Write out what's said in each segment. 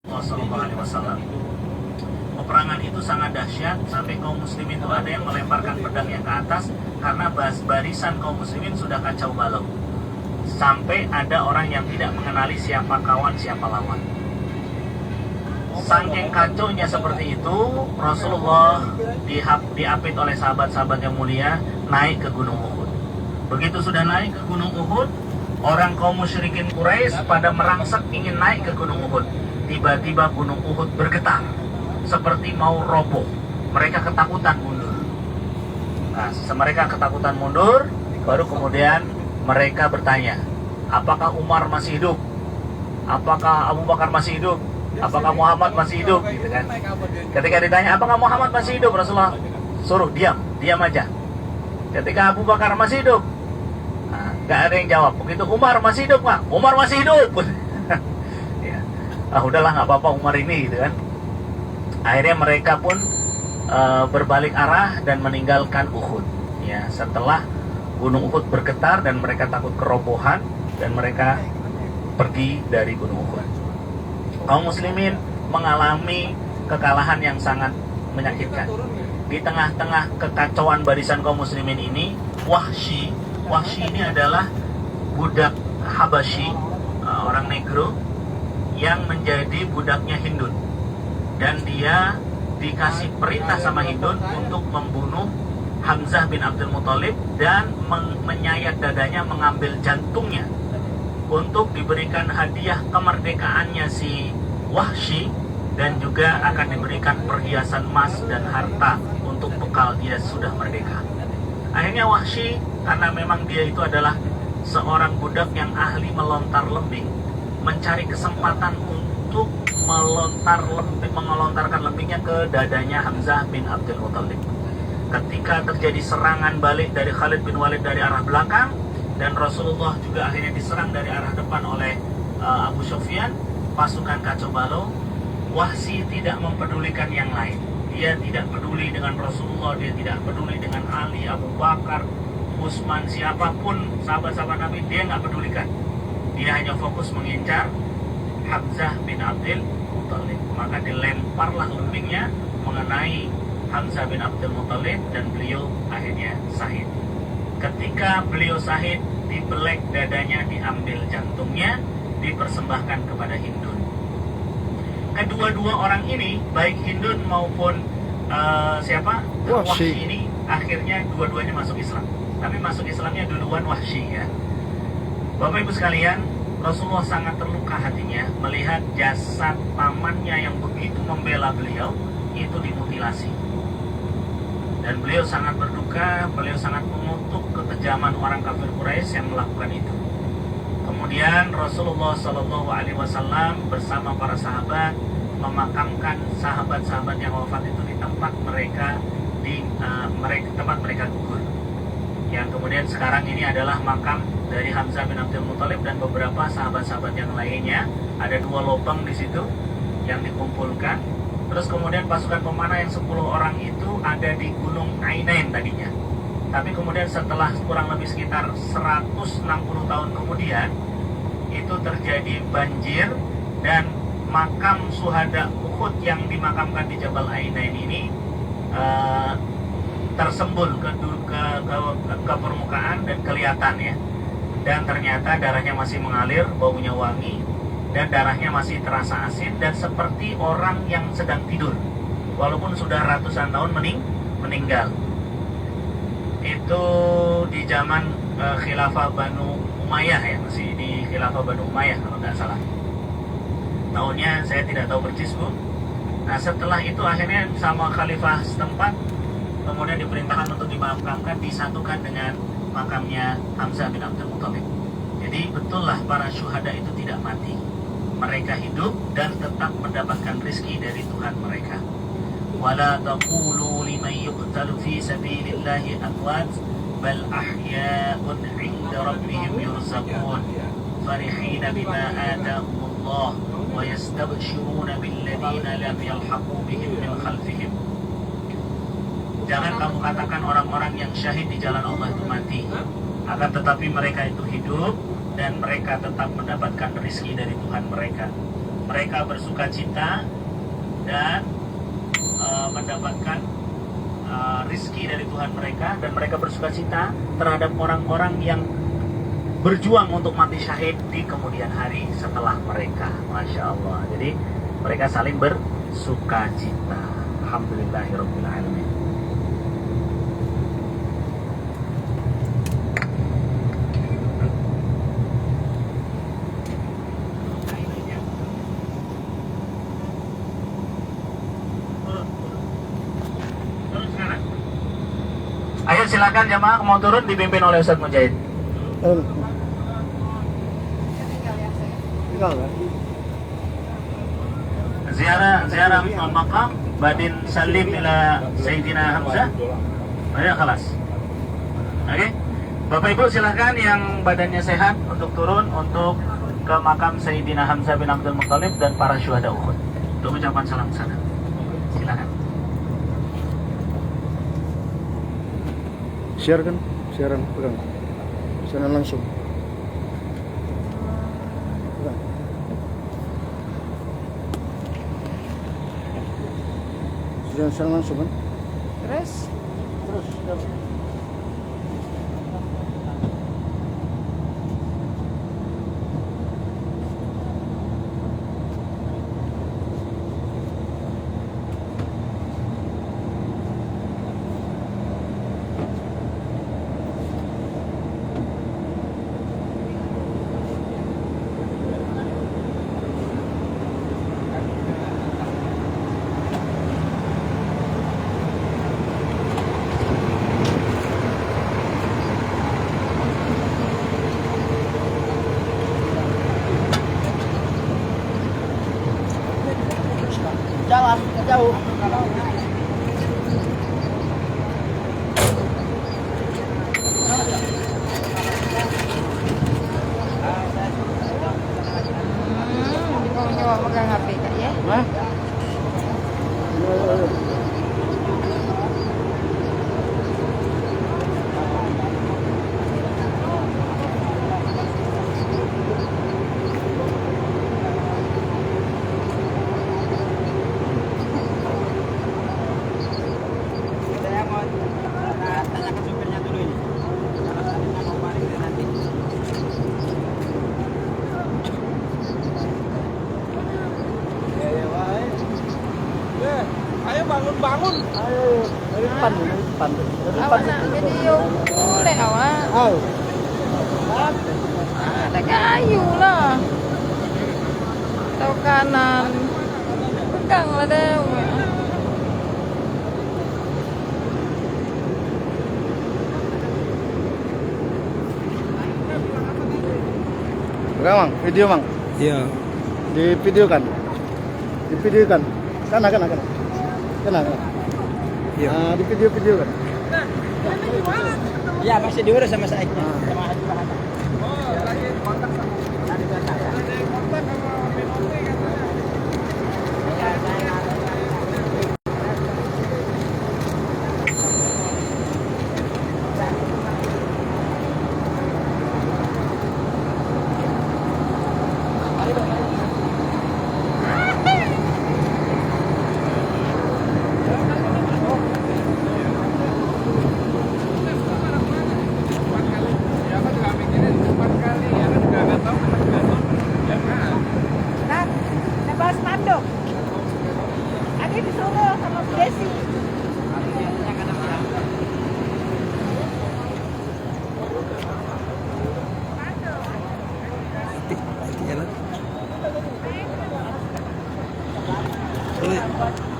Sallallahu Alaihi Wasallam. Peperangan itu sangat dahsyat sampai kaum muslimin itu ada yang melemparkan pedangnya ke atas karena barisan kaum muslimin sudah kacau balau. Sampai ada orang yang tidak mengenali siapa kawan siapa lawan. Saking kacaunya seperti itu, Rasulullah diapit oleh sahabat-sahabat yang mulia naik ke Gunung Uhud. Begitu sudah naik ke Gunung Uhud, orang kaum musyrikin Quraisy pada merangsek ingin naik ke Gunung Uhud. Tiba-tiba Gunung Uhud bergetar seperti mau roboh. Mereka ketakutan mundur. Nah, mereka ketakutan mundur, baru kemudian mereka bertanya, apakah Umar masih hidup? Apakah Abu Bakar masih hidup? Apakah Muhammad masih hidup? Gitu kan. Ketika ditanya apakah Muhammad masih hidup, Rasulullah suruh diam aja. Ketika Abu Bakar masih hidup, nah, gak ada yang jawab. Begitu Umar masih hidup, Pak? Umar masih hidup. Ya. Udahlah, nggak apa-apa Umar ini, gitu kan. Akhirnya mereka pun berbalik arah dan meninggalkan Uhud. Ya, setelah Gunung Uhud bergetar dan mereka takut kerobohan dan mereka pergi dari Gunung Uhud. Kaum muslimin mengalami kekalahan yang sangat menyakitkan. Di tengah-tengah kekacauan barisan kaum muslimin ini, Wahsy ini adalah budak Habasyi, orang negro yang menjadi budaknya Hindun. Dan dia dikasih perintah sama Hindun untuk membunuh Hamzah bin Abdul Muthalib dan menyayat dadanya, mengambil jantungnya untuk diberikan hadiah kemerdekaannya si Wahsy, dan juga akan diberikan perhiasan emas dan harta untuk bekal dia sudah merdeka. Akhirnya Wahsy, karena memang dia itu adalah seorang budak yang ahli melontar lembing, mencari kesempatan untuk mengelontarkan lembingnya ke dadanya Hamzah bin Abdul Muthalib. Ketika terjadi serangan balik dari Khalid bin Walid dari arah belakang, dan Rasulullah juga akhirnya diserang dari arah depan oleh Abu Sufyan, pasukan kacau balau, Wahsy tidak mempedulikan yang lain. Dia tidak peduli dengan Rasulullah, dia tidak peduli dengan Ali, Abu Bakar, Utsman, siapapun sahabat-sahabat Nabi, dia nggak pedulikan. Dia hanya fokus mengincar Hamzah bin Abdul Muthalib. Maka dilemparlah lembingnya mengenai Hamzah bin Abdul Muthalib dan beliau akhirnya syahid. Ketika beliau syahid, dibelek dadanya, diambil jantungnya, dipersembahkan kepada Hindun. Kedua-dua orang ini, baik Hindun maupun Wahsy ini, akhirnya dua-duanya masuk Islam. Tapi masuk Islamnya duluan Wahsy, ya. Bapak Ibu sekalian, Rasulullah sangat terluka hatinya melihat jasad pamannya yang begitu membela beliau itu dimutilasi. Dan beliau sangat berduka, beliau sangat mengutuk kekejaman orang kafir Quraisy yang melakukan itu. Kemudian Rasulullah Shallallahu Alaihi Wasallam bersama para sahabat memakamkan sahabat-sahabat yang wafat itu di tempat mereka tempat mereka gugur. Yang kemudian sekarang ini adalah makam dari Hamzah bin Abdul Muthalib dan beberapa sahabat-sahabat yang lainnya. Ada 2 lubang di situ yang dikumpulkan. Terus kemudian pasukan pemanah yang 10 orang itu ada di Gunung Ainain tadinya. Tapi kemudian setelah kurang lebih sekitar 160 tahun kemudian, itu terjadi banjir dan makam syuhada Uhud yang dimakamkan di Jabal Ainain ini tersembul ke permukaan dan kelihatan, ya. Dan ternyata darahnya masih mengalir, baunya wangi, dan darahnya masih terasa asin dan seperti orang yang sedang tidur walaupun sudah ratusan tahun meninggal. Itu di zaman khilafah Banu Umayyah, ya, masih di khilafah Banu Umayyah kalau nggak salah. Tahunnya saya tidak tahu persis, Bu. Nah, setelah itu akhirnya sama khalifah setempat kemudian diperintahkan untuk dimakamkan, disatukan dengan makamnya Hamzah bin Abdul Muthalib. Jadi betullah para syuhada itu tidak mati. Mereka hidup dan tetap mendapatkan rezeki dari Tuhan mereka. Wala taqulu liman yuqtalu fi sabilillahi amwat bal ahya'un 'inda rabbihim yurzaqun farihina bima atahumullah wa yastabshiruna billadzina lam yalhaqu bihim min khalfihim. Jangan kamu katakan orang-orang yang syahid di jalan Allah itu mati, akan tetapi mereka itu hidup dan mereka tetap mendapatkan rezeki dari Tuhan mereka. mereka bersuka cita dan mendapatkan rizki dari Tuhan mereka, dan mereka bersuka cita terhadap orang-orang yang berjuang untuk mati syahid di kemudian hari setelah mereka. Masya Allah. Jadi mereka saling bersuka cita. Alhamdulillahirabbil alamin. Ayo silakan jamaah mau turun dipimpin oleh Ustaz Mujahid. Ziarah maqam badin salim ila Sayyidina Hamzah. Ayo kelas. Oke. Bapak Ibu silakan yang badannya sehat untuk turun untuk ke makam Sayyidina Hamzah bin Abdul Muttalib dan para syuhada Uhud. Untuk ucapan salam sana. Silakan. Siaran pegang. Siaran langsung. Pegang. Siaran langsung kan? Terus Jalan jauh. mau nyoba pegang HP Kak ya? Hah? Saya mau tanya ke supirnya dulu ini. Kalau tadinya mau balik nanti. Ayo bangun. Ayo, dari depan. Awak nak video boleh awak. Ayo. Ada kayu lah. Atau kanan. Pegang lah deh. Pegang, Mang. Video, Mang. Iya. Divideokan. Kana. Iya. Nah, divideokan. Iya, masih diurus sama saya. Ah. Sama Haji Bahana. Lagi kontak sama tadi biasa ya. Kontak sama Menopi katanya. Iya, saya Nebas mandok. Tadi disuruh sama Bu Desi.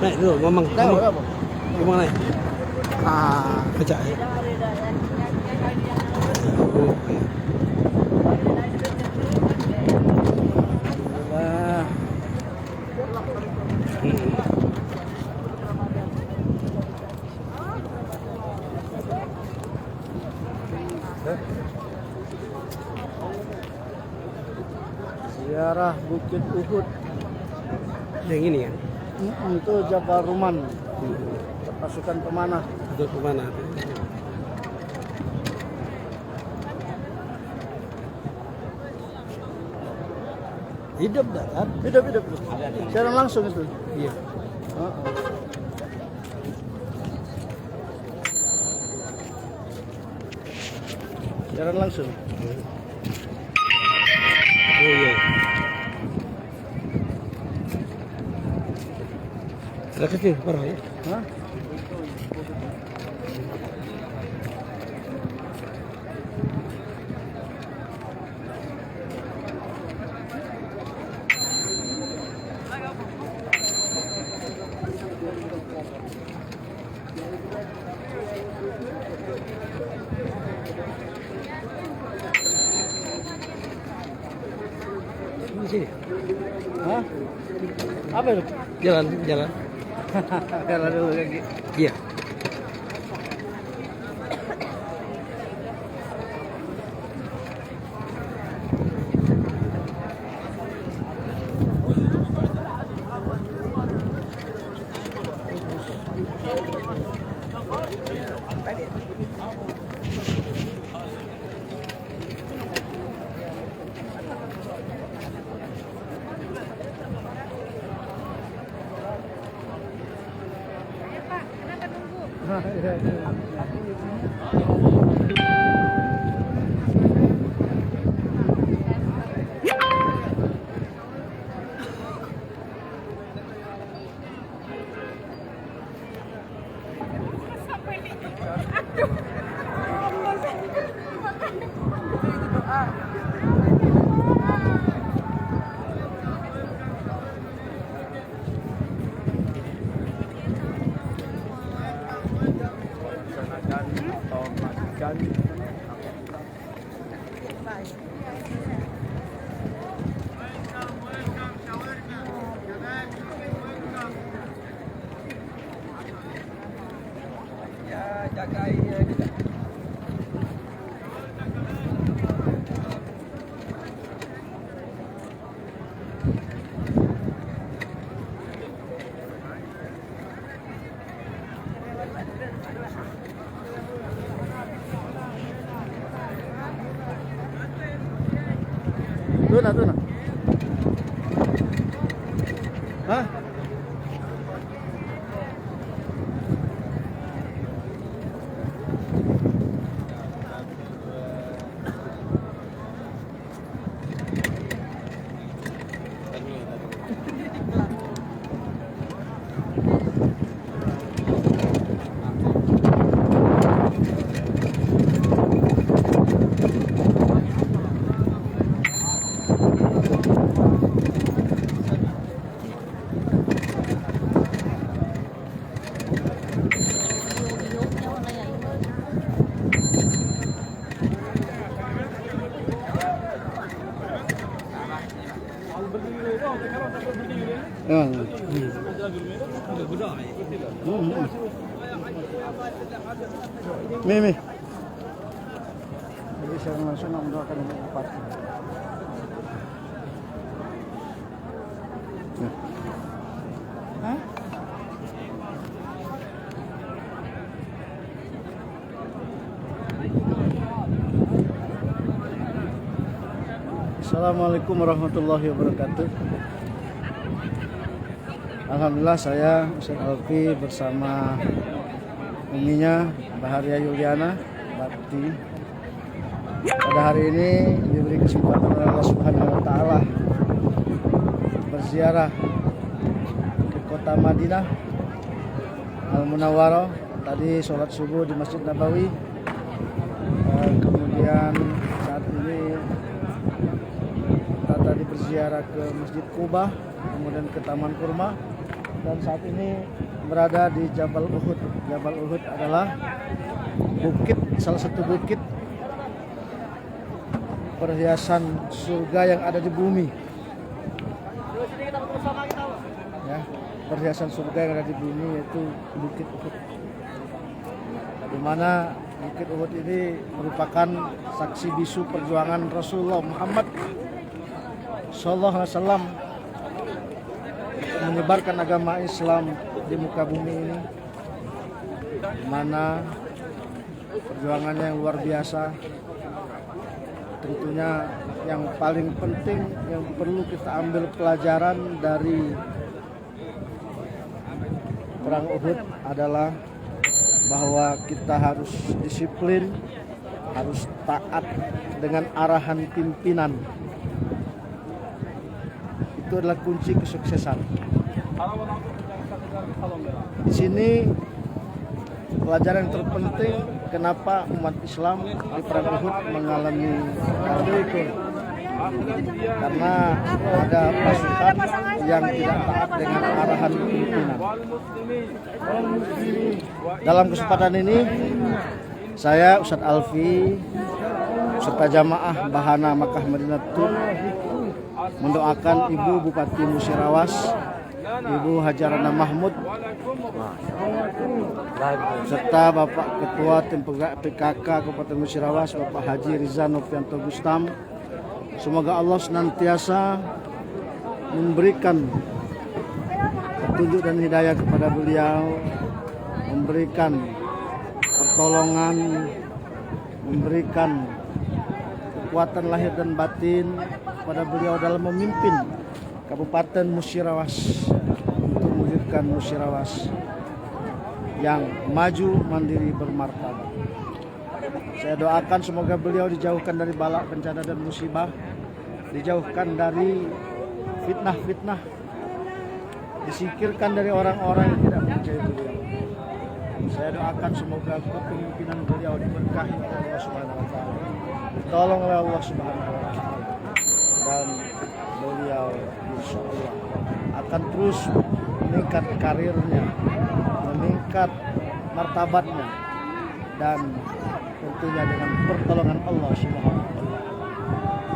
Naik dulu, ngomong naik. Ah, Baca ya. nah. Ziarah Bukit Uhud. Yang ini kan? Itu Jabal Ruman. Pasukan pemanah. Untuk kemana? Hidup dah kan? Hidup. Siaran langsung itu. Iya. Siaran langsung. Oh iya. Sudah kecil parah ya. Hah? Di sini. Hah? Apa itu? Jalan. Kalau dulu kaki. Iya. Pak, kenapa nunggu? Sampai di aduh. Ya, jaga ini aja. Tuna. Hah? Ya. Mimi. Jadi saya langsung nak mendoakan yang empat. Ya. Hah? Assalamualaikum warahmatullahi wabarakatuh. Alhamdulillah saya Ustaz Alfi bersama uminya Baharia Yuliana Bakti. Pada hari ini diberi kesempatan oleh Allah Subhanahu wa taala berziarah ke kota Madinah Al-Munawwarah. Tadi sholat subuh di Masjid Nabawi. Kemudian saat ini kita tadi berziarah ke Masjid Quba, kemudian ke Taman Kurma, dan saat ini berada di Jabal Uhud. Jabal Uhud adalah bukit, salah satu bukit perhiasan surga yang ada di bumi. Ya, perhiasan surga yang ada di bumi yaitu Bukit Uhud. Di mana Bukit Uhud ini merupakan saksi bisu perjuangan Rasulullah Muhammad Sallallahu Alaihi Wasallam menyebarkan agama Islam di muka bumi ini, di mana perjuangannya yang luar biasa tentunya yang paling penting yang perlu kita ambil pelajaran dari perang Uhud adalah bahwa kita harus disiplin, harus taat dengan arahan pimpinan. Itu adalah kunci kesuksesan. Di sini pelajaran yang terpenting kenapa umat Islam di perang Uhud mengalami kehancuran. Karena ada pasukan yang tidak taat dengan arahan pimpinan. Dalam kesempatan ini saya Ustadz Alfi serta jamaah Bahana Makkah Madinatul mendoakan Ibu Bupati Musirawas, Ibu Hajarana Mahmud, serta Bapak Ketua Tim Penggerak PKK Kabupaten Musirawas, Bapak Haji Riza Novianto Gustam. Semoga Allah senantiasa memberikan petunjuk dan hidayah kepada beliau, memberikan pertolongan, memberikan kekuatan lahir dan batin kepada beliau dalam memimpin Kabupaten Musirawas untuk mewujudkan Musirawas yang maju, mandiri, bermartabat. Saya doakan semoga beliau dijauhkan dari bala, bencana dan musibah, dijauhkan dari fitnah-fitnah, disingkirkan dari orang-orang yang tidak percaya beliau. Saya doakan semoga kepemimpinan beliau diberkahi oleh Allah Subhanahu wa taala. Tolong oleh Allah Subhanahu wa taala. Dan beliau insyaallah akan terus meningkat karirnya, meningkat martabatnya, dan tentunya dengan pertolongan Allah Subhanahu wa taala.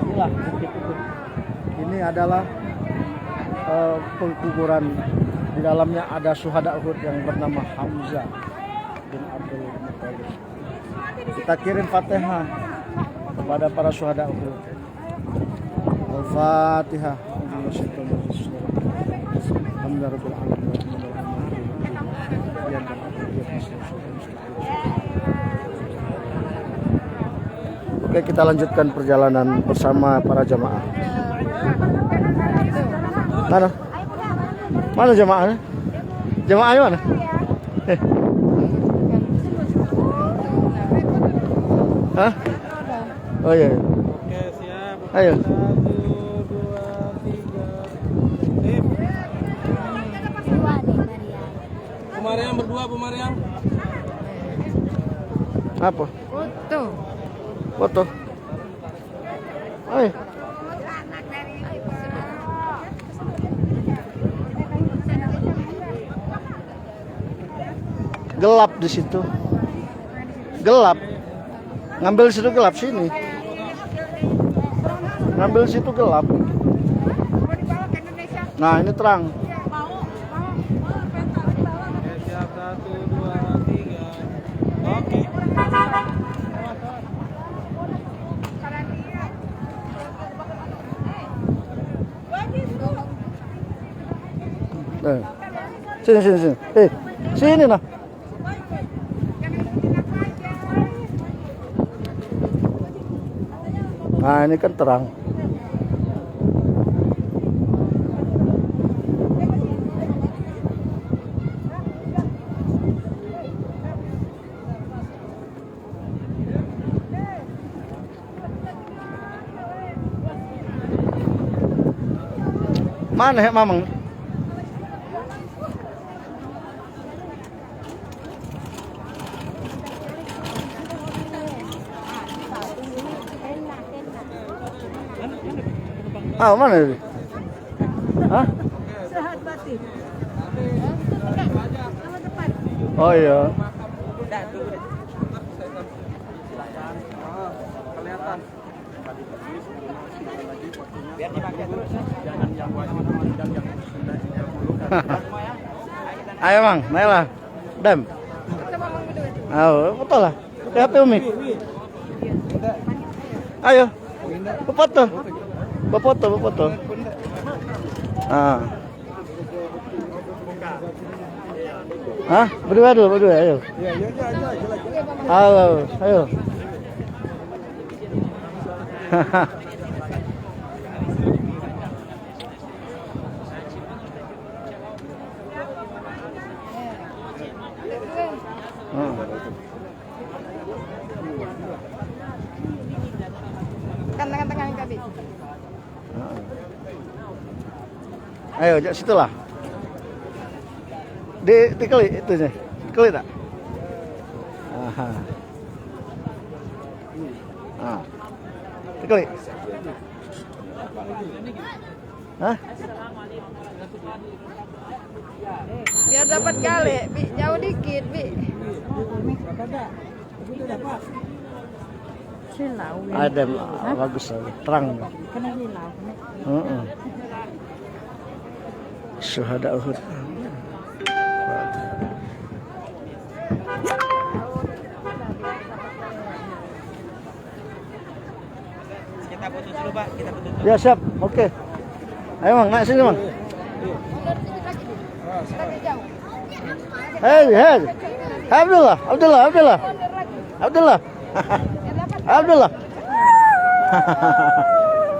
Inilah bukit Uhud. Ini adalah pengkuburan, di dalamnya ada syuhada Uhud yang bernama Hamzah bin Abdul Muthalib. Kita kirim Fatihah kepada para syuhada Uhud. Al-Fatihah. Oke, kita lanjutkan perjalanan bersama para jamaah. Mana? Mana jamaahnya? Jamaahnya mana? Hah? Oh iya. Oke, siap. Ayo. 1, 2, 3. Pemariam berdua, Pemariam. Apa? Foto. Foto. Ayo. Gelap di situ. Gelap. Ngambil situ gelap sini. Ngambil situ gelap. Nah, ini terang. Oke, siap. 1, 2, 3. Oke. Sini, sini, sini. Sini nah. Nah, ini kan terang. Mana ya Mamang? Ah, mana ini? Hah? Sehat batin. Oh iya. Kelihatan. Ayo Mang, naiklah. Dem. Ayo, foto lah. HP Umi. Ayo. Foto. Foto. Ah. Hah? Berdua, ayo. Halo, ayo. Kan tengah-tengah kami. Ayo, jak situ lah. Dikeli itu sih. Dikeli tak? Aha. Ah. Dikeli. Hah? Biar dapat kali, Bi. Jauh dikit, Bi. Silau. Ada bagus lagi, terang. Kena silau. Syuhada Uhud. Kita foto dulu, Pak. Kita foto dulu. Ya siap, oke. Ayo Mang, naik sini Mang. Tapi jauh. Hei. Abdullah. Abdullah.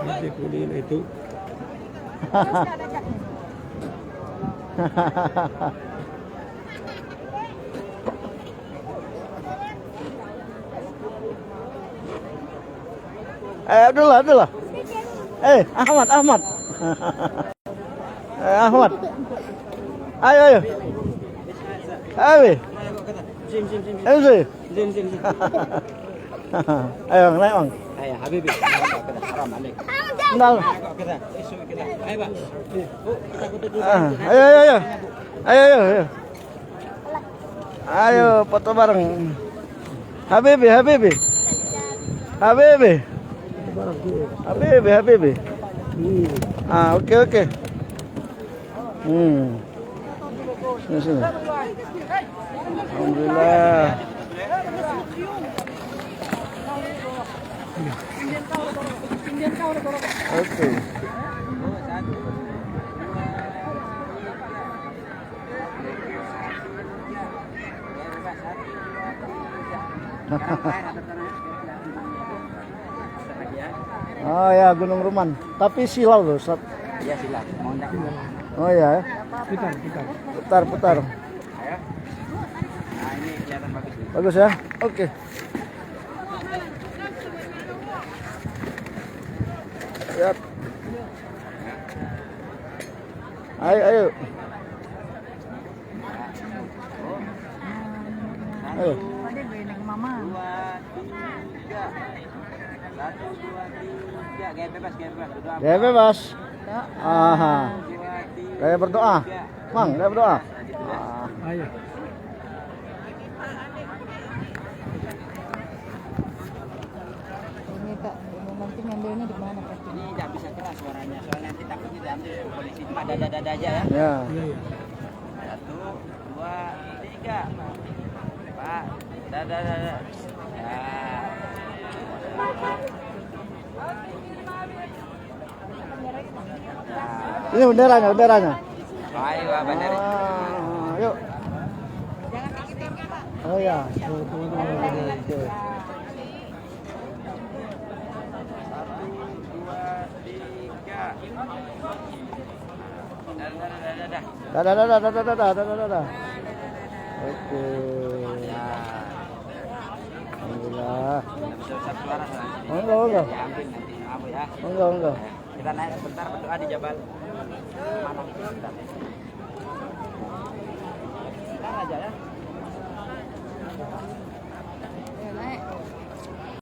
Nanti kuliah itu. Abdullah. Ahmad. Ahmad. Ayo. Sim. Ayo, naik Mang. Ayo, Habibi. Haram alik. Nal. Kita. Isu kita. Ayo, Pak. Bu, kita foto dulu. Ayo. Ayo, foto bareng. Habibi. Ah, oke. Sini. Alhamdulillah. Oke. Oh ya, Gunung Ruman. Tapi silau loh, Ustaz. Iya, silakan. Mau enggak? Oh ya. Putar. Ayo. Nah, ini kelihatan bagus nih. Bagus ya. Oke. Siap. Ayo. Ayo. Tadi benek mama. 2, 3. 1, 2, 3. Gaya bebas. Berdoa. Ya bebas. Aha. 2, 3. Kayak berdoa. Mang, kayak berdoa. Ayo. Ini Kak, nanti ngambilnya di mana Pak? Ini tidak bisa keras suaranya, soalnya nanti takutnya diambil polisi. Cuma dada aja ya. Ya. 1, 2, 3. Pak, dada. Ya. Ini benderanya. Ayo, Pak Bandari. Yuk. Jangan tinggi-tinggi Pak. Oh ya. Oke. 1, 2, 3. Dadah. Oke. Ya. Alhamdulillah. Tidak bisa usap suara soalnya. Enggak. Diambil nanti. Maaf ya. Enggak. Kita naik sebentar berdoa di Jabal. Mana? Bentar.